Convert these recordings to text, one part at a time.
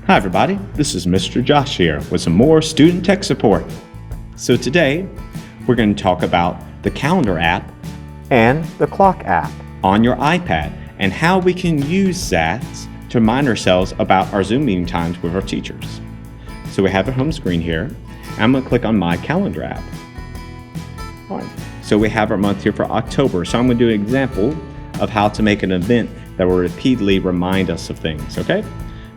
Hi everybody, this is Mr. Josh here with some more student tech support. So today, we're going to talk about the calendar app and the clock app on your iPad and how we can use that to remind ourselves about our Zoom meeting times with our teachers. So we have a home screen here. I'm going to click on my calendar app. All right. So we have our month here for October. So I'm going to do an example of how to make an event that will repeatedly remind us of things, okay?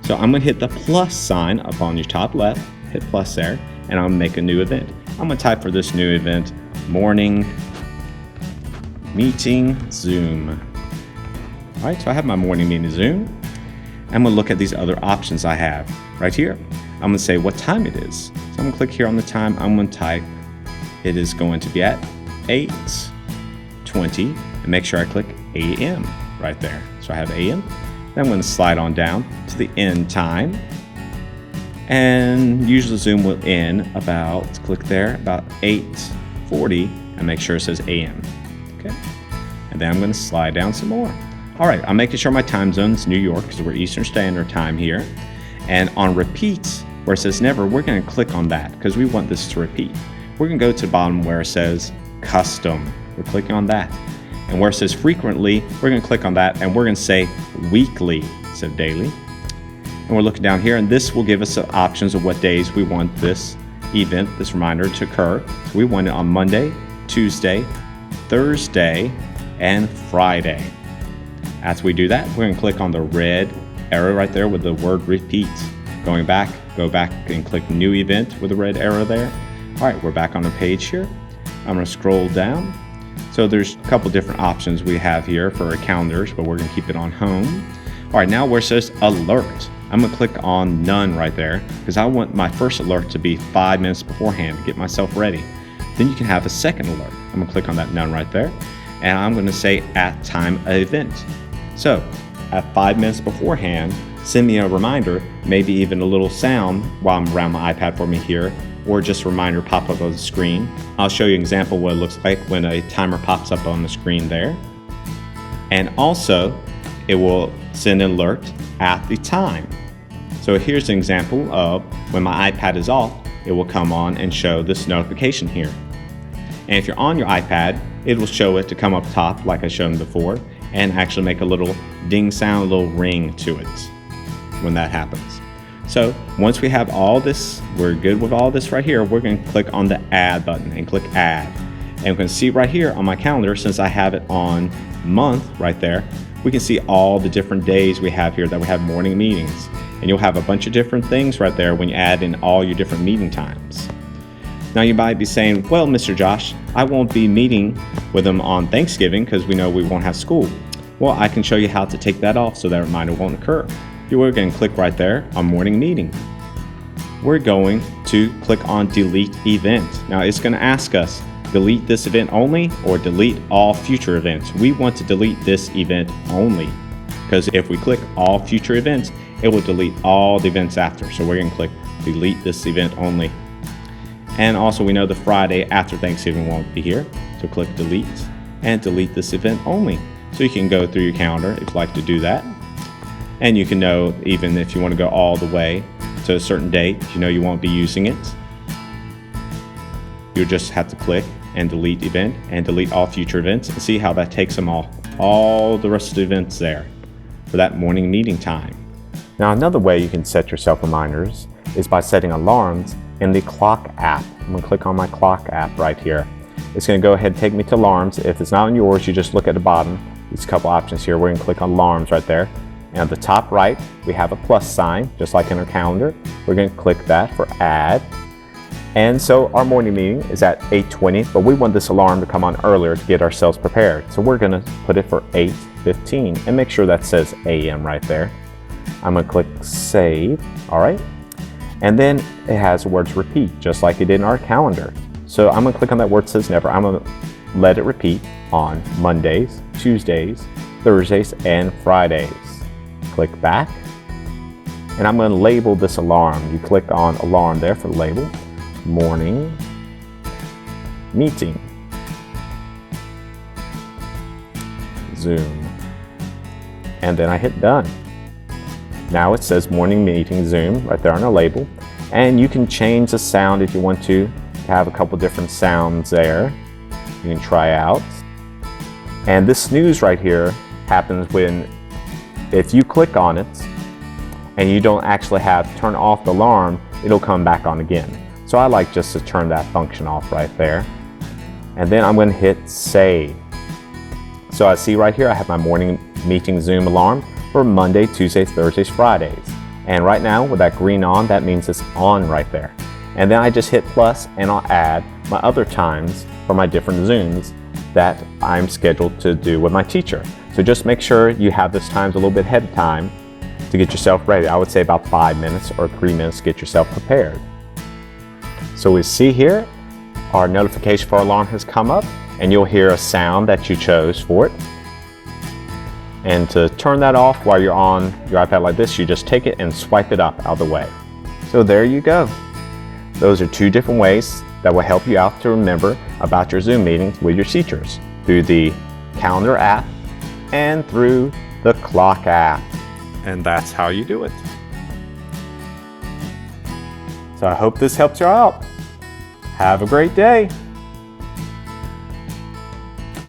So I'm going to hit the plus sign up on your top left, hit plus there, and I'm going to make a new event. I'm going to type for this new event, morning meeting Zoom. All right, so I have my morning meeting Zoom. I'm going to look at these other options I have right here. I'm going to say what time it is. So I'm going to click here on the time. I'm going to type, it is going to be at 8:20, and make sure I click AM right there. So I have AM. Then I'm going to slide on down to the end time. And usually Zoom will end about, let's click there, about 8:40, and make sure it says AM. Okay. And then I'm going to slide down some more. All right, I'm making sure my time zone is New York because we're Eastern Standard Time here. And on repeat, where it says never, we're going to click on that because we want this to repeat. We're going to go to the bottom where it says custom. We're clicking on that. And where it says frequently, we're going to click on that and we're going to say weekly instead of daily. And we're looking down here, and this will give us the options of what days we want this event, this reminder to occur. So we want it on Monday, Tuesday, Thursday, and Friday. After we do that, we're going to click on the red arrow right there with the word repeat. Go back and click new event with the red arrow there. All right, we're back on the page here. I'm going to scroll down. So there's a couple different options we have here for our calendars, but we're going to keep it on home. All right, now where it says alert, I'm going to click on none right there because I want my first alert to be 5 minutes beforehand to get myself ready. Then you can have a second alert. I'm going to click on that none right there, and I'm going to say at time of event. So at 5 minutes beforehand, send me a reminder, maybe even a little sound while I'm around my iPad for me here, or just a reminder pop up on the screen. I'll show you an example of what it looks like when a timer pops up on the screen there. And also, it will send an alert at the time. So here's an example of when my iPad is off, it will come on and show this notification here. And if you're on your iPad, it will show it to come up top like I showed before and actually make a little ding sound, a little ring to it when that happens. So once we have all this, we're good with all this right here, we're going to click on the add button and click add. And we're going to see right here on my calendar, since I have it on month right there, we can see all the different days we have here that we have morning meetings. And you'll have a bunch of different things right there when you add in all your different meeting times. Now you might be saying, well, Mr. Josh, I won't be meeting with them on Thanksgiving because we know we won't have school. Well, I can show you how to take that off so that reminder won't occur. We're going to click right there on morning meeting. We're going to click on delete event. Now it's going to ask us, delete this event only or delete all future events. We want to delete this event only because if we click all future events, it will delete all the events after. So we're going to click delete this event only. And also we know the Friday after Thanksgiving won't be here. So click delete and delete this event only. So you can go through your calendar if you'd like to do that. And you can know even if you want to go all the way to a certain date, you know you won't be using it. You'll just have to click and delete event and delete all future events and see how that takes them all the rest of the events there for that morning meeting time. Now another way you can set yourself reminders is by setting alarms in the clock app. I'm going to click on my clock app right here. It's going to go ahead and take me to alarms. If it's not on yours, you just look at the bottom. These couple options here. We're going to click on alarms right there. And at the top right, we have a plus sign, just like in our calendar. We're going to click that for add. And so our morning meeting is at 8:20, but we want this alarm to come on earlier to get ourselves prepared. So we're going to put it for 8:15 and make sure that says AM right there. I'm going to click save. All right. And then it has the words repeat, just like it did in our calendar. So I'm going to click on that word that says never. I'm going to let it repeat on Mondays, Tuesdays, Thursdays, and Fridays. Click back. And I'm going to label this alarm. You click on alarm there for label. Morning meeting Zoom. And then I hit done. Now it says morning meeting Zoom right there on the label. And you can change the sound if you want to have a couple different sounds there. You can try out. And this snooze right here happens when, if you click on it and you don't actually have to turn off the alarm, it'll come back on again. So I like just to turn that function off right there. And then I'm going to hit save. So I see right here I have my morning meeting Zoom alarm for Monday, Tuesdays, Thursdays, Fridays. And right now with that green on, that means it's on right there. And then I just hit plus and I'll add my other times for my different Zooms that I'm scheduled to do with my teacher. So just make sure you have this times a little bit ahead of time to get yourself ready. I would say about 5 minutes or 3 minutes to get yourself prepared. So we see here, our notification for our alarm has come up and you'll hear a sound that you chose for it. And to turn that off while you're on your iPad like this, you just take it and swipe it up out of the way. So there you go. Those are 2 different ways that will help you out to remember about your Zoom meetings with your teachers, through the calendar app and through the clock app. And that's how you do it. So I hope this helps you out. Have a great day.